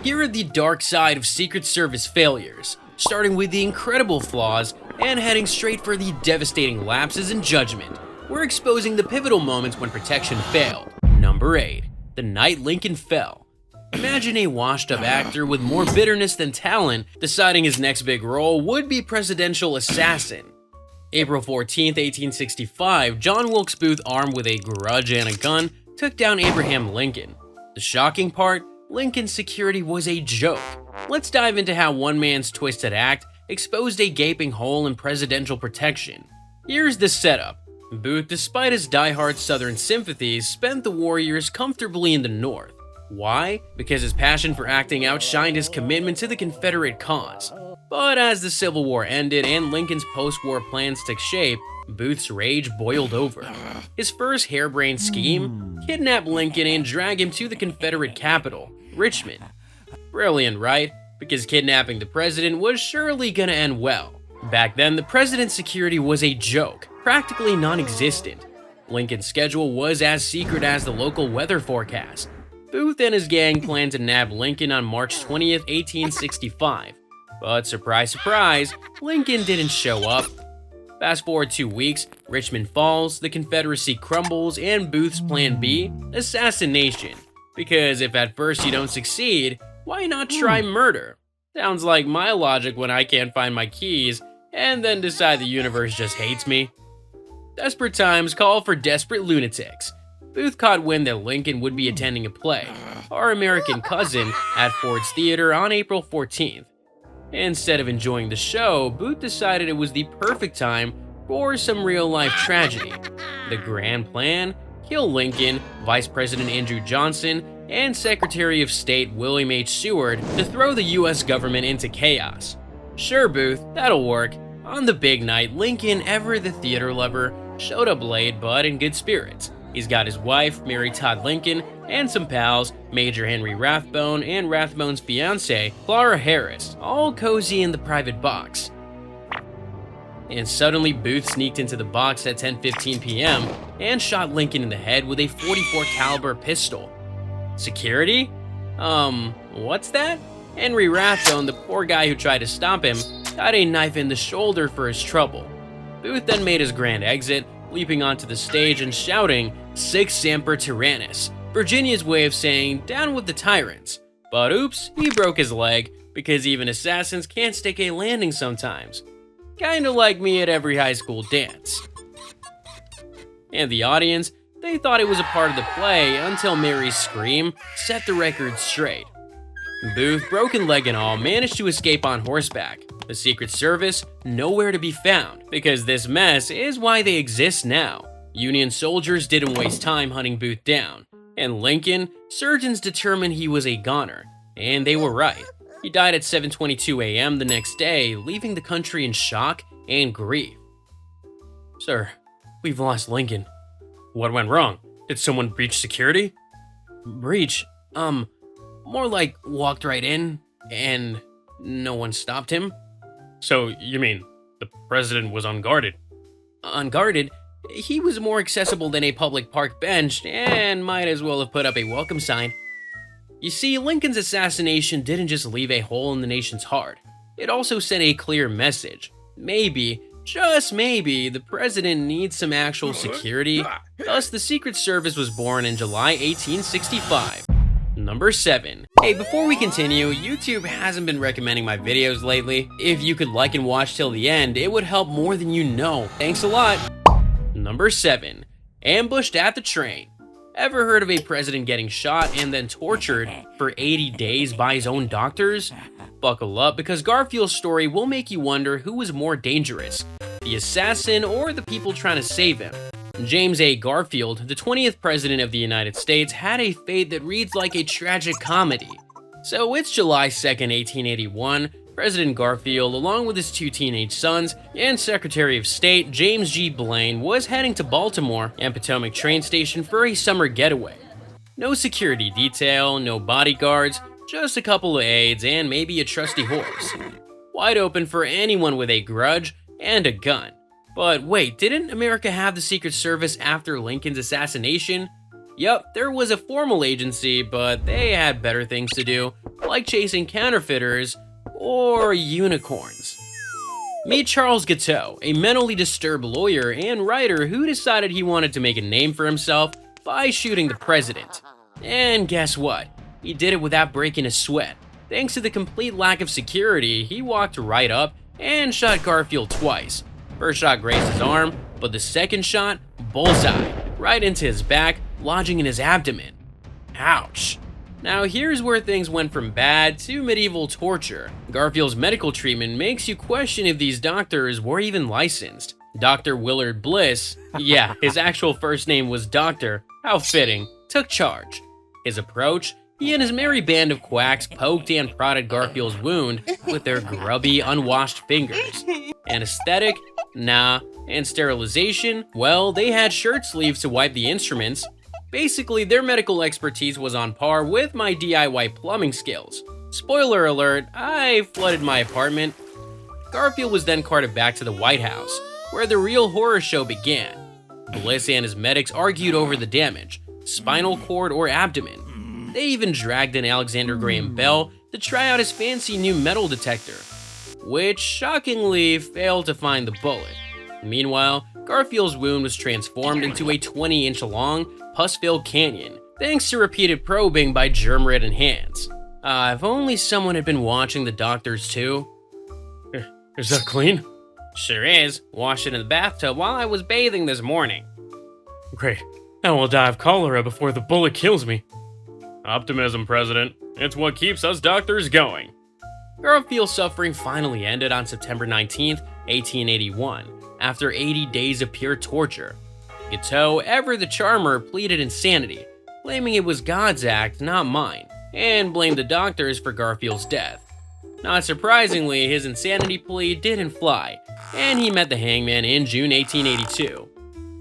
Here are the dark side of Secret Service failures, starting with the incredible flaws and heading straight for the devastating lapses in judgment. We're exposing the pivotal moments when protection failed. Number 8. The night Lincoln fell. Imagine a washed-up actor with more bitterness than talent deciding his next big role would be presidential assassin. April 14, 1865, John Wilkes Booth, armed with a grudge and a gun, took down Abraham Lincoln. The shocking part? Lincoln's security was a joke. Let's dive into how one man's twisted act exposed a gaping hole in presidential protection. Here's the setup. Booth, despite his diehard Southern sympathies, spent the war years comfortably in the North. Why? Because his passion for acting outshined his commitment to the Confederate cause. But as the Civil War ended and Lincoln's post-war plans took shape, Booth's rage boiled over. His first harebrained scheme? Kidnap Lincoln and drag him to the Confederate capital, Richmond. Brilliant, right? Because kidnapping the president was surely gonna end well. Back then, the president's security was a joke, practically non-existent. Lincoln's schedule was as secret as the local weather forecast. Booth and his gang planned to nab Lincoln on March 20th, 1865. But surprise, surprise, Lincoln didn't show up. Fast forward 2 weeks, Richmond falls, the Confederacy crumbles, and Booth's plan B? Assassination. Because if at first you don't succeed, why not try murder? Sounds like my logic when I can't find my keys and then decide the universe just hates me. Desperate times call for desperate lunatics. Booth caught wind that Lincoln would be attending a play, Our American Cousin, at Ford's Theater on April 14th. Instead of enjoying the show, Booth decided it was the perfect time for some real-life tragedy. The grand plan? Kill Lincoln, Vice President Andrew Johnson, and Secretary of State William H. Seward to throw the US government into chaos. Sure, Booth, that'll work. On the big night, Lincoln, ever the theater lover, showed up late but in good spirits. He's got his wife, Mary Todd Lincoln, and some pals, Major Henry Rathbone and Rathbone's fiancée, Clara Harris, all cozy in the private box. And suddenly Booth sneaked into the box at 10:15 p.m. and shot Lincoln in the head with a .44 caliber pistol. Security? What's that? Henry Rathbone, the poor guy who tried to stop him, got a knife in the shoulder for his trouble. Booth then made his grand exit, leaping onto the stage and shouting, "Sic Semper Tyrannis," Virginia's way of saying, "Down with the tyrants." But oops, he broke his leg, because even assassins can't stick a landing sometimes. Kinda like me at every high school dance. And the audience, they thought it was a part of the play until Mary's scream set the record straight. Booth, broken leg and all, managed to escape on horseback. The Secret Service, nowhere to be found, because this mess is why they exist now. Union soldiers didn't waste time hunting Booth down. And Lincoln, surgeons determined he was a goner. And they were right. He died at 7:22 a.m. the next day, leaving the country in shock and grief. Sir, we've lost Lincoln. What went wrong? Did someone breach security? Breach? More like walked right in, and no one stopped him. So, you mean, the president was unguarded? Unguarded? He was more accessible than a public park bench, and might as well have put up a welcome sign. You see, Lincoln's assassination didn't just leave a hole in the nation's heart. It also sent a clear message. Maybe, just maybe, the president needs some actual security. Thus, the Secret Service was born in July 1865. Number 7. Hey, before we continue, YouTube hasn't been recommending my videos lately. If you could like and watch till the end, it would help more than you know. Thanks a lot. Number 7. Ambushed at the train. Ever heard of a president getting shot and then tortured for 80 days by his own doctors? Buckle up, because Garfield's story will make you wonder who was more dangerous, the assassin or the people trying to save him. James A. Garfield, the 20th President of the United States, had a fate that reads like a tragic comedy. So it's July 2nd, 1881. President Garfield, along with his 2 teenage sons, and Secretary of State James G. Blaine, was heading to Baltimore and Potomac train station for a summer getaway. No security detail, no bodyguards, just a couple of aides and maybe a trusty horse. Wide open for anyone with a grudge and a gun. But wait, didn't America have the Secret Service after Lincoln's assassination? Yup, there was a formal agency, but they had better things to do, like chasing counterfeiters or unicorns. Meet Charles Guiteau, a mentally disturbed lawyer and writer who decided he wanted to make a name for himself by shooting the president. And guess what? He did it without breaking a sweat. Thanks to the complete lack of security, he walked right up and shot Garfield twice. First shot grazed his arm, but the second shot, bullseye, right into his back, lodging in his abdomen. Ouch. Now here's where things went from bad to medieval torture. Garfield's medical treatment makes you question if these doctors were even licensed. Dr. Willard Bliss, yeah, his actual first name was Doctor, how fitting, took charge. His approach? He and his merry band of quacks poked and prodded Garfield's wound with their grubby, unwashed fingers. Anesthetic? Nah. And sterilization? Well, they had shirt sleeves to wipe the instruments. Basically, their medical expertise was on par with my DIY plumbing skills. Spoiler alert, I flooded my apartment. Garfield was then carted back to the White House, where the real horror show began. Bliss and his medics argued over the damage, spinal cord or abdomen. They even dragged in Alexander Graham Bell to try out his fancy new metal detector, which shockingly failed to find the bullet. Meanwhile, Garfield's wound was transformed into a 20-inch long, pus-filled canyon, thanks to repeated probing by germ-ridden hands. If only someone had been watching the doctors too. Is that clean? Sure is. Washed it in the bathtub while I was bathing this morning. Great. I will die of cholera before the bullet kills me. Optimism, President. It's what keeps us doctors going. Garfield's suffering finally ended on September 19th, 1881, after 80 days of pure torture. Guiteau, ever the charmer, pleaded insanity, claiming it was God's act, not mine, and blamed the doctors for Garfield's death. Not surprisingly, his insanity plea didn't fly, and he met the hangman in June 1882.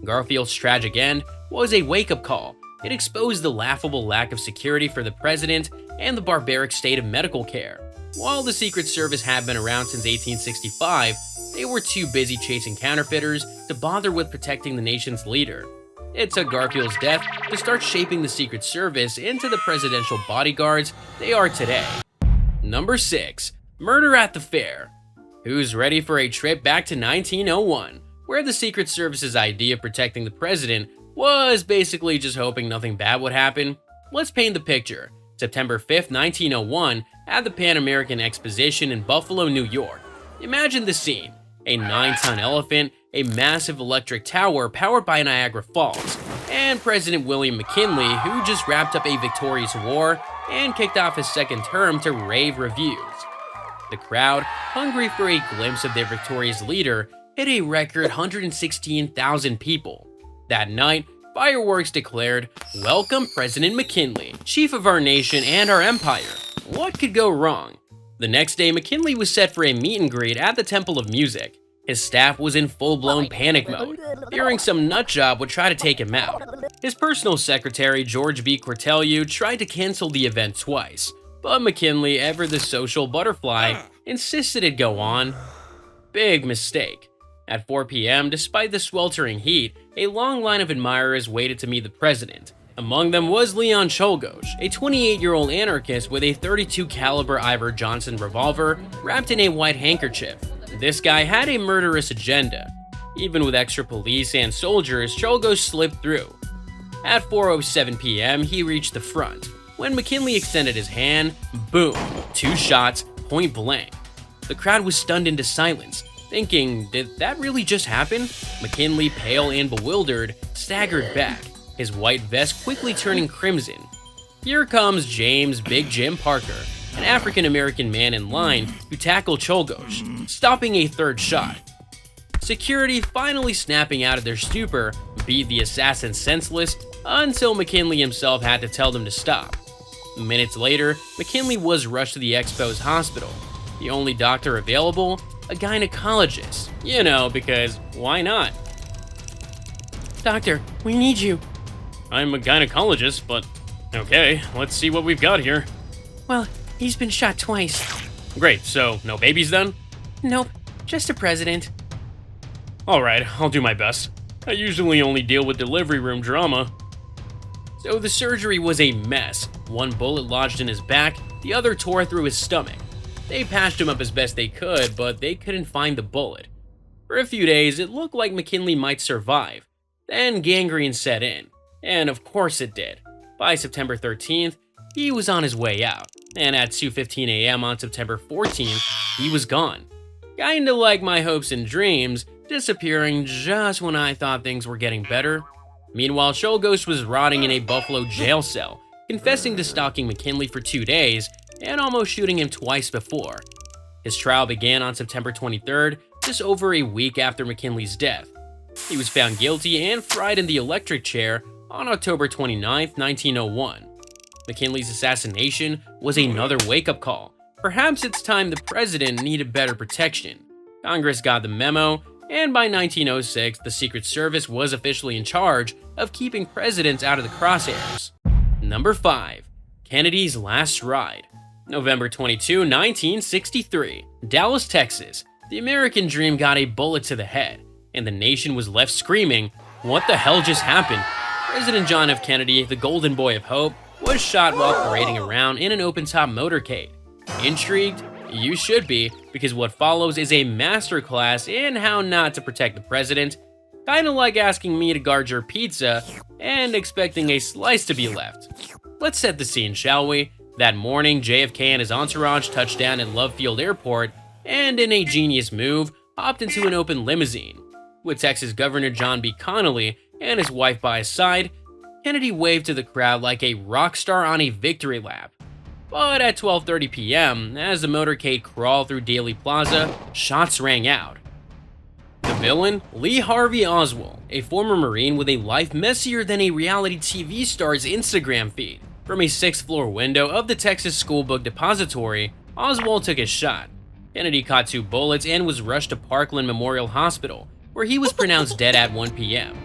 Garfield's tragic end was a wake-up call. It exposed the laughable lack of security for the president and the barbaric state of medical care. While the Secret Service had been around since 1865, they were too busy chasing counterfeiters to bother with protecting the nation's leader. It took Garfield's death to start shaping the Secret Service into the presidential bodyguards they are today. Number 6. Murder at the Fair. Who's ready for a trip back to 1901, where the Secret Service's idea of protecting the president was basically just hoping nothing bad would happen? Let's paint the picture. September 5th, 1901, at the Pan American Exposition in Buffalo, New York. Imagine the scene. A 9-ton elephant, a massive electric tower powered by Niagara Falls, and President William McKinley, who just wrapped up a victorious war and kicked off his second term to rave reviews. The crowd, hungry for a glimpse of their victorious leader, hit a record 116,000 people. That night, fireworks declared, "Welcome President McKinley, chief of our nation and our empire." What could go wrong? The next day, McKinley was set for a meet and greet at the Temple of Music. His staff was in full-blown panic mode, fearing some nutjob would try to take him out. His personal secretary, George B. Cortelyou, tried to cancel the event twice, but McKinley, ever the social butterfly, insisted it go on. Big mistake. At 4 p.m., despite the sweltering heat, a long line of admirers waited to meet the president. Among them was Leon Czolgosz, a 28-year-old anarchist with a .32 caliber Iver Johnson revolver wrapped in a white handkerchief. This guy had a murderous agenda. Even with extra police and soldiers, Czolgosz slipped through. At 4:07 p.m., he reached the front. When McKinley extended his hand, boom, 2 shots, point blank. The crowd was stunned into silence, thinking, did that really just happen? McKinley, pale and bewildered, staggered back, his white vest quickly turning crimson. Here comes James Big Jim Parker, an African-American man in line who tackled Czolgosz, stopping a third shot. Security, finally snapping out of their stupor, beat the assassin senseless until McKinley himself had to tell them to stop. Minutes later, McKinley was rushed to the Expo's hospital. The only doctor available, a gynecologist. You know, because why not? Doctor, we need you. I'm a gynecologist, but okay, let's see what we've got here. Well, he's been shot twice. Great, so no babies then? Nope, just a president. Alright, I'll do my best. I usually only deal with delivery room drama. So the surgery was a mess. 1 bullet lodged in his back, the other tore through his stomach. They patched him up as best they could, but they couldn't find the bullet. For a few days, it looked like McKinley might survive. Then gangrene set in, and of course it did. By September 13th, he was on his way out, and at 2:15 a.m. on September 14th, he was gone. Kinda like my hopes and dreams, disappearing just when I thought things were getting better. Meanwhile, Czolgosz was rotting in a Buffalo jail cell, confessing to stalking McKinley for 2 days and almost shooting him twice before. His trial began on September 23rd, just over a week after McKinley's death. He was found guilty and fried in the electric chair on October 29, 1901. McKinley's assassination was another wake-up call. Perhaps it's time the president needed better protection. Congress got the memo, and by 1906, the Secret Service was officially in charge of keeping presidents out of the crosshairs. Number 5. Kennedy's Last Ride. November 22, 1963. Dallas, Texas. The American dream got a bullet to the head, and the nation was left screaming, "What the hell just happened?" President John F. Kennedy, the golden boy of hope, was shot while parading around in an open-top motorcade. Intrigued? You should be, because what follows is a masterclass in how not to protect the president, kinda like asking me to guard your pizza and expecting a slice to be left. Let's set the scene, shall we? That morning, JFK and his entourage touched down at Love Field Airport and, in a genius move, hopped into an open limousine. With Texas Governor John B. Connally and his wife by his side, Kennedy waved to the crowd like a rock star on a victory lap. But at 12:30 p.m., as the motorcade crawled through Dealey Plaza, shots rang out. The villain? Lee Harvey Oswald, a former Marine with a life messier than a reality TV star's Instagram feed. From a 6th-floor window of the Texas School Book Depository, Oswald took his shot. Kennedy caught 2 bullets and was rushed to Parkland Memorial Hospital, where he was pronounced dead at 1 p.m.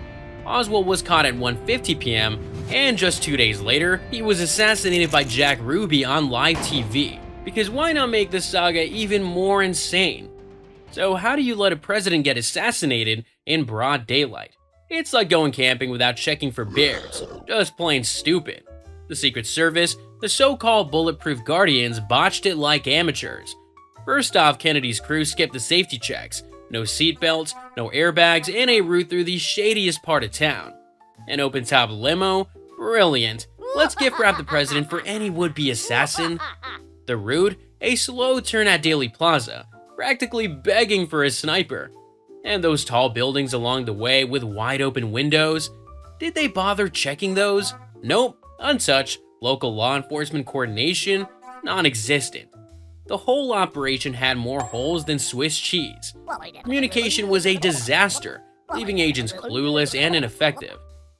Oswald was caught at 1:50 p.m., and just 2 days later, he was assassinated by Jack Ruby on live TV. Because why not make the saga even more insane? So how do you let a president get assassinated in broad daylight? It's like going camping without checking for bears. Just plain stupid. The Secret Service, the so-called bulletproof guardians, botched it like amateurs. First off, Kennedy's crew skipped the safety checks. No seatbelts, no airbags, and a route through the shadiest part of town. An open-top limo? Brilliant. Let's gift wrap the president for any would-be assassin. The route? A slow turn at Dealey Plaza, practically begging for a sniper. And those tall buildings along the way with wide-open windows? Did they bother checking those? Nope, untouched. Local law enforcement coordination? Non-existent. The whole operation had more holes than Swiss cheese. Communication was a disaster, leaving agents clueless and ineffective.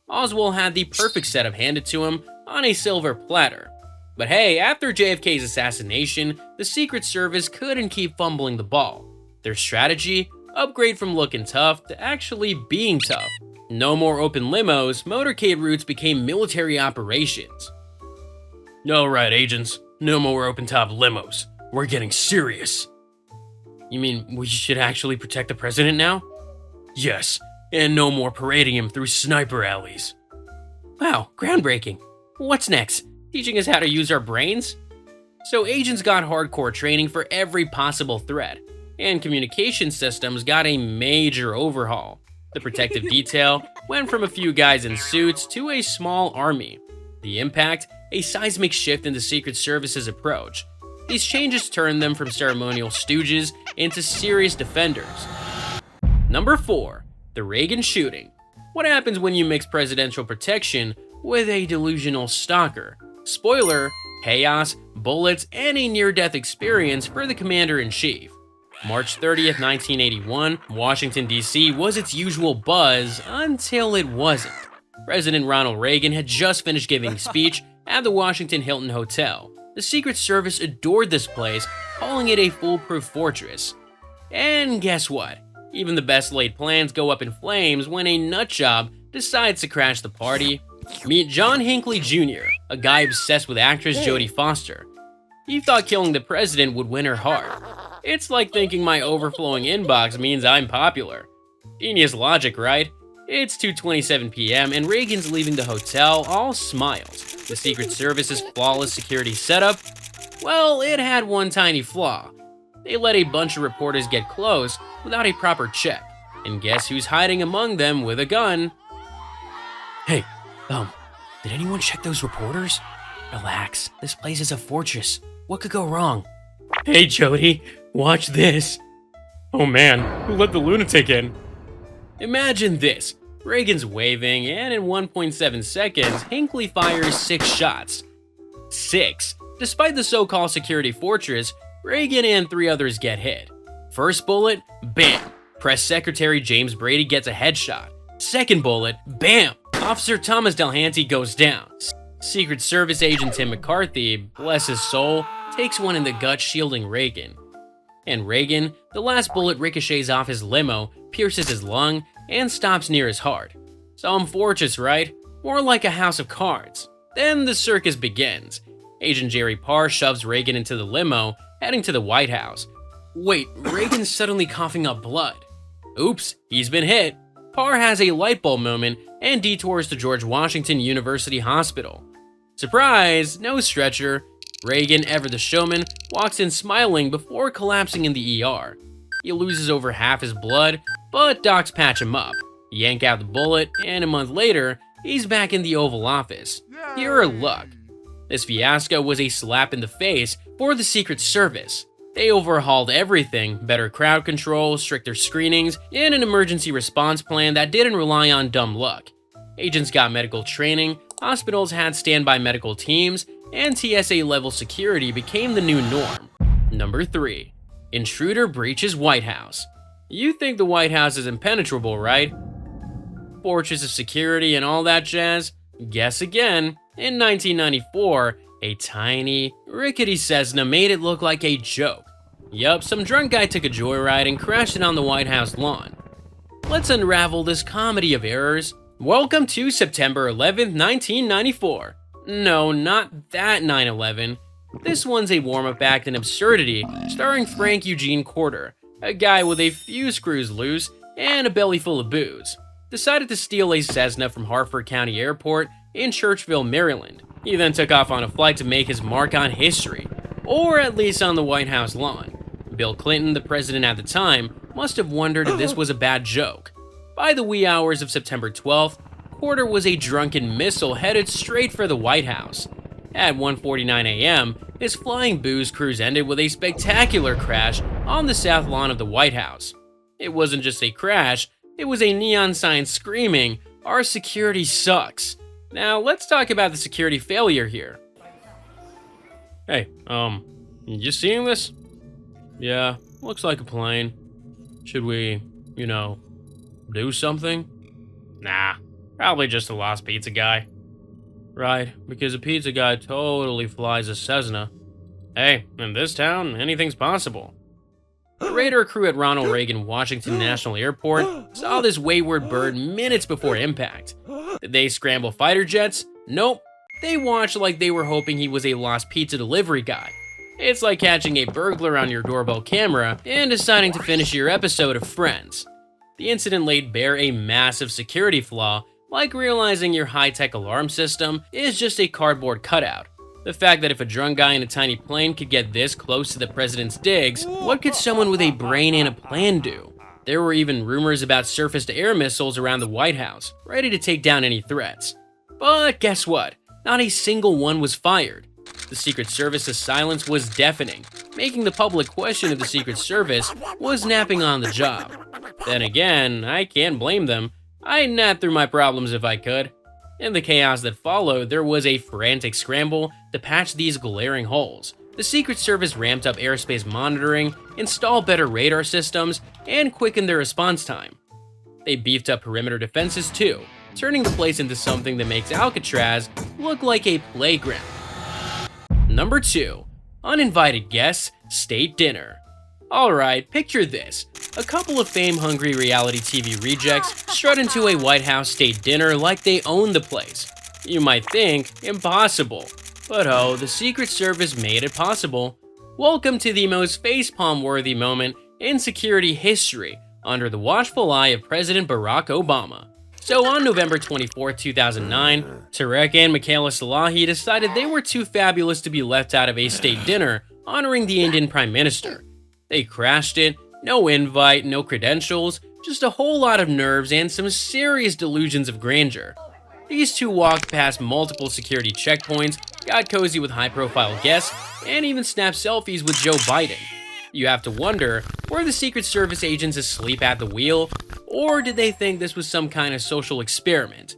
Oswald had the perfect setup handed to him on a silver platter. But hey, after JFK's assassination, the Secret Service couldn't keep fumbling the ball. Their strategy? Upgrade from looking tough to actually being tough. No more open limos, motorcade routes became military operations. Alright, agents, no more open-top limos. We're getting serious. You mean we should actually protect the president now? Yes, and no more parading him through sniper alleys. Wow, groundbreaking. What's next? Teaching us how to use our brains? So agents got hardcore training for every possible threat, and communication systems got a major overhaul. The protective detail went from a few guys in suits to a small army. The impact? A seismic shift in the Secret Service's approach. These changes turned them from ceremonial stooges into serious defenders. Number 4. The Reagan Shooting. What happens when you mix presidential protection with a delusional stalker? Spoiler, chaos, bullets, and a near-death experience for the commander-in-chief. March 30th, 1981, Washington, D.C. was its usual buzz until it wasn't. President Ronald Reagan had just finished giving a speech at the Washington Hilton Hotel. The Secret Service adored this place, calling it a foolproof fortress. And guess what? Even the best laid plans go up in flames when a nutjob decides to crash the party. Meet John Hinckley Jr., a guy obsessed with actress Jodie Foster. He thought killing the president would win her heart. It's like thinking my overflowing inbox means I'm popular. Genius logic, right? It's 2:27 p.m. and Reagan's leaving the hotel all smiles. The Secret Service's flawless security setup? Well, it had one tiny flaw. They let a bunch of reporters get close without a proper check. And guess who's hiding among them with a gun? Hey, did anyone check those reporters? Relax, this place is a fortress. What could go wrong? Hey, Jody, watch this. Oh man, who let the lunatic in? Imagine this. Reagan's waving, and in 1.7 seconds, Hinckley fires 6 shots. 6. Despite the so-called security fortress, Reagan and 3 others get hit. First bullet, bam! Press Secretary James Brady gets a headshot. Second bullet, bam! Officer Thomas Delhanty goes down. Secret Service agent Tim McCarthy, bless his soul, takes one in the gut, shielding Reagan. And Reagan, the last bullet ricochets off his limo, pierces his lung, and stops near his heart. Some fortress, right? More like a house of cards. Then the circus begins. Agent Jerry Parr shoves Reagan into the limo, heading to the White House. Wait, Reagan's suddenly coughing up blood. Oops, he's been hit. Parr has a light bulb moment and detours to George Washington University Hospital. Surprise, no stretcher. Reagan, ever the showman, walks in smiling before collapsing in the ER. He loses over half his blood, but docs patch him up, yank out the bullet, and a month later, he's back in the Oval Office. Pure luck. This fiasco was a slap in the face for the Secret Service. They overhauled everything, better crowd control, stricter screenings, and an emergency response plan that didn't rely on dumb luck. Agents got medical training, hospitals had standby medical teams, and TSA-level security became the new norm. Number 3. Intruder breaches White House. You think the White House is impenetrable, right? Fortress of security and all that jazz? Guess again. In 1994, a tiny, rickety Cessna made it look like a joke. Yup, some drunk guy took a joyride and crashed it on the White House lawn. Let's unravel this comedy of errors. Welcome to September 11th, 1994. No, not that 9/11. This one's a warm-up act in absurdity, starring Frank Eugene Corder, a guy with a few screws loose and a belly full of booze. Decided to steal a Cessna from Harford County Airport in Churchville, Maryland. He then took off on a flight to make his mark on history, or at least on the White House lawn. Bill Clinton, the president at the time, must have wondered if this was a bad joke. By the wee hours of September 12th, Corder was a drunken missile headed straight for the White House. At 1:49 a.m., his flying booze cruise ended with a spectacular crash on the south lawn of the White House. It wasn't just a crash, it was a neon sign screaming, "Our security sucks." Now, let's talk about the security failure here. Hey, you seeing this? Yeah, looks like a plane. Should we, do something? Nah, probably just a lost pizza guy. Right, because a pizza guy totally flies a Cessna. Hey, in this town, anything's possible. The radar crew at Ronald Reagan Washington National Airport saw this wayward bird minutes before impact. Did they scramble fighter jets? Nope. They watched like they were hoping he was a lost pizza delivery guy. It's like catching a burglar on your doorbell camera and deciding to finish your episode of Friends. The incident laid bare a massive security flaw, like realizing your high-tech alarm system is just a cardboard cutout. The fact that if a drunk guy in a tiny plane could get this close to the president's digs, what could someone with a brain and a plan do? There were even rumors about surface-to-air missiles around the White House, ready to take down any threats. But guess what? Not a single one was fired. The Secret Service's silence was deafening, making the public question if the Secret Service was napping on the job. Then again, I can't blame them. I'd nap through my problems if I could. In the chaos that followed, there was a frantic scramble to patch these glaring holes. The Secret Service ramped up airspace monitoring, installed better radar systems, and quickened their response time. They beefed up perimeter defenses too, turning the place into something that makes Alcatraz look like a playground. Number 2. Uninvited guests, state dinner. Alright, picture this. A couple of fame-hungry reality TV rejects strut into a White House state dinner like they own the place. You might think, impossible. But oh, the Secret Service made it possible. Welcome to the most facepalm-worthy moment in security history, under the watchful eye of President Barack Obama. So on November 24, 2009, Tarek and Michaela Salahi decided they were too fabulous to be left out of a state dinner honoring the Indian Prime Minister. They crashed it, no invite, no credentials, just a whole lot of nerves and some serious delusions of grandeur. These two walked past multiple security checkpoints, got cozy with high-profile guests, and even snapped selfies with Joe Biden. You have to wonder, were the Secret Service agents asleep at the wheel, or did they think this was some kind of social experiment?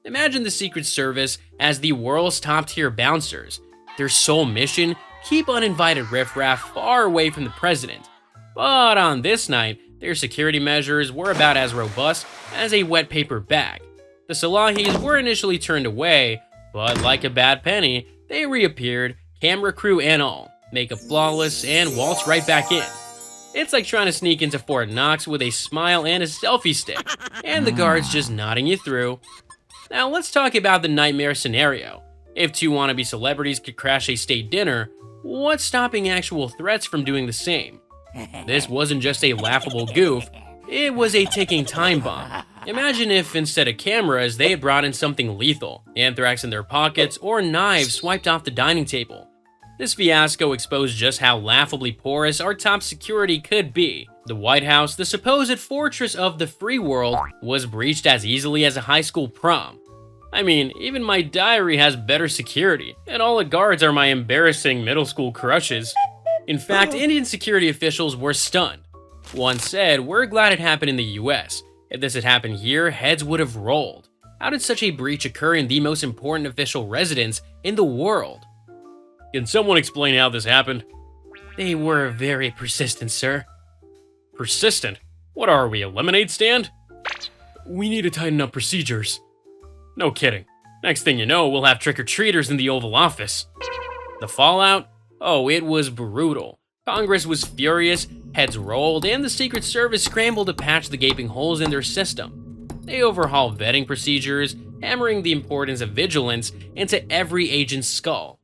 Imagine the Secret Service as the world's top-tier bouncers. Their sole mission, keep uninvited riffraff far away from the president. But on this night, their security measures were about as robust as a wet paper bag. The Salahis were initially turned away, but like a bad penny, they reappeared, camera crew and all, makeup flawless, and waltz right back in. It's like trying to sneak into Fort Knox with a smile and a selfie stick, and the guards just nodding you through. Now let's talk about the nightmare scenario. If two wannabe celebrities could crash a state dinner, what's stopping actual threats from doing the same? This wasn't just a laughable goof, it was a ticking time bomb. Imagine if instead of cameras, they had brought in something lethal, anthrax in their pockets, or knives swiped off the dining table. This fiasco exposed just how laughably porous our top security could be. The White House, the supposed fortress of the free world, was breached as easily as a high school prom. I mean, even my diary has better security, and all the guards are my embarrassing middle school crushes. In fact, Indian security officials were stunned. One said, "We're glad it happened in the US. If this had happened here, heads would have rolled. How did such a breach occur in the most important official residence in the world?" Can someone explain how this happened? They were very persistent, sir. Persistent? What are we, a lemonade stand? We need to tighten up procedures. No kidding. Next thing you know, we'll have trick-or-treaters in the Oval Office. The fallout? Oh, it was brutal. Congress was furious, heads rolled, and the Secret Service scrambled to patch the gaping holes in their system. They overhauled vetting procedures, hammering the importance of vigilance into every agent's skull.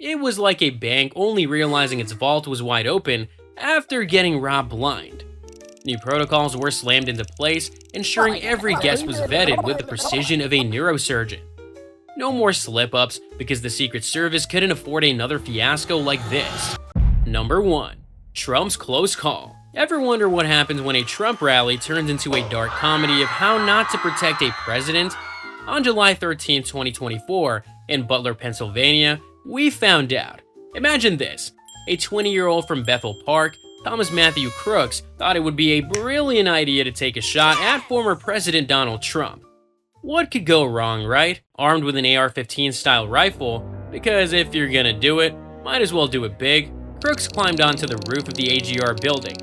It was like a bank only realizing its vault was wide open after getting robbed blind. New protocols were slammed into place, ensuring every guest was vetted with the precision of a neurosurgeon. No more slip-ups because the Secret Service couldn't afford another fiasco like this. Number 1. Trump's close call. Ever wonder what happens when a Trump rally turns into a dark comedy of how not to protect a president? On July 13, 2024, in Butler, Pennsylvania, we found out. Imagine this. A 20-year-old from Bethel Park, Thomas Matthew Crooks, thought it would be a brilliant idea to take a shot at former President Donald Trump. What could go wrong, right? Armed with an AR-15 style rifle, because if you're gonna do it, might as well do it big, Crooks climbed onto the roof of the AGR building.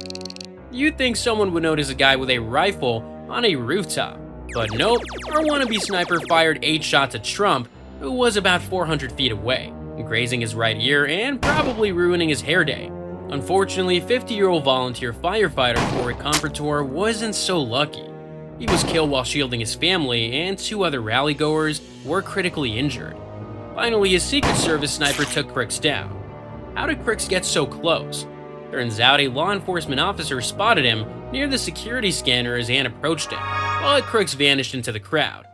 You'd think someone would notice a guy with a rifle on a rooftop, but nope, our wannabe sniper fired 8 shots at Trump, who was about 400 feet away, grazing his right ear and probably ruining his hair day. Unfortunately, 50-year-old volunteer firefighter Corey Comfortor wasn't so lucky. He was killed while shielding his family, and 2 other rallygoers were critically injured. Finally, a Secret Service sniper took Crooks down. How did Crooks get so close? Turns out a law enforcement officer spotted him near the security scanners and approached him, but Crooks vanished into the crowd.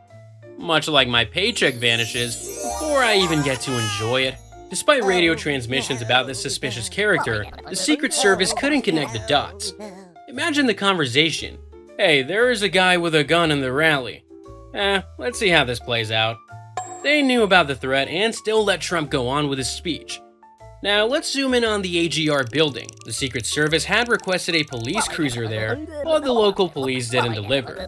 Much like my paycheck vanishes before I even get to enjoy it. Despite radio transmissions about this suspicious character, the Secret Service couldn't connect the dots. Imagine the conversation. "Hey, there is a guy with a gun in the rally. Let's see how this plays out." They knew about the threat and still let Trump go on with his speech. Now let's zoom in on the AGR building. The Secret Service had requested a police cruiser there, but the local police didn't deliver.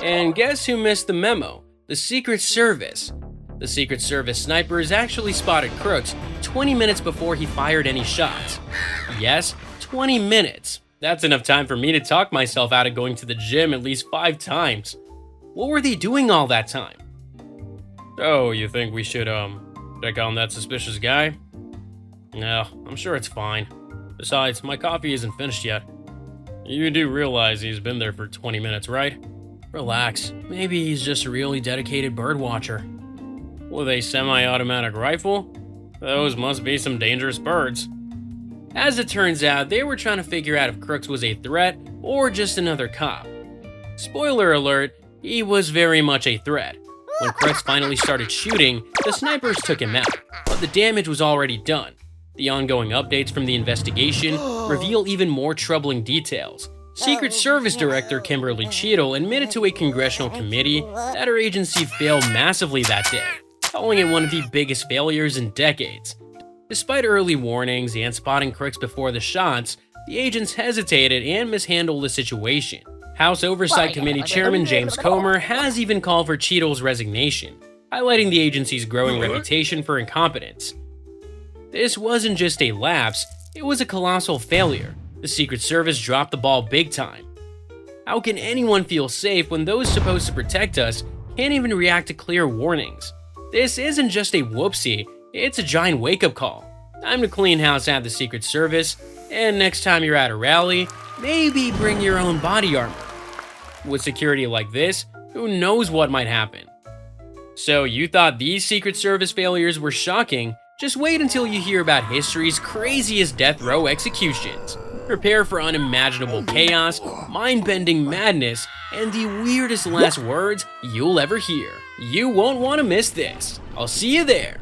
And guess who missed the memo? The Secret Service. The Secret Service snipers actually spotted Crooks 20 minutes before he fired any shots. Yes, 20 minutes. That's enough time for me to talk myself out of going to the gym at least 5 times. What were they doing all that time? Oh, you think we should, check on that suspicious guy? No, I'm sure it's fine. Besides, my coffee isn't finished yet. You do realize he's been there for 20 minutes, right? Relax. Maybe he's just a really dedicated bird watcher. With a semi-automatic rifle? Those must be some dangerous birds. As it turns out, they were trying to figure out if Crooks was a threat or just another cop. Spoiler alert, He was very much a threat. When Crooks finally started shooting, the snipers took him out, but the damage was already done. The ongoing updates from the investigation reveal even more troubling details. Secret Service Director Kimberly Cheadle admitted to a congressional committee that her agency failed massively that day, calling it one of the biggest failures in decades. Despite early warnings and spotting crooks before the shots, the agents hesitated and mishandled the situation. House Oversight Committee Chairman James Comer has even called for Cheadle's resignation, highlighting the agency's growing reputation for incompetence. This wasn't just a lapse, it was a colossal failure. The Secret Service dropped the ball big time. How can anyone feel safe when those supposed to protect us can't even react to clear warnings? This isn't just a whoopsie, it's a giant wake-up call. Time to clean house at the Secret Service, and next time you're at a rally, maybe bring your own body armor. With security like this, who knows what might happen? So you thought these Secret Service failures were shocking? Just wait until you hear about history's craziest death row executions. Prepare for unimaginable chaos, mind-bending madness, and the weirdest last words you'll ever hear. You won't want to miss this. I'll see you there.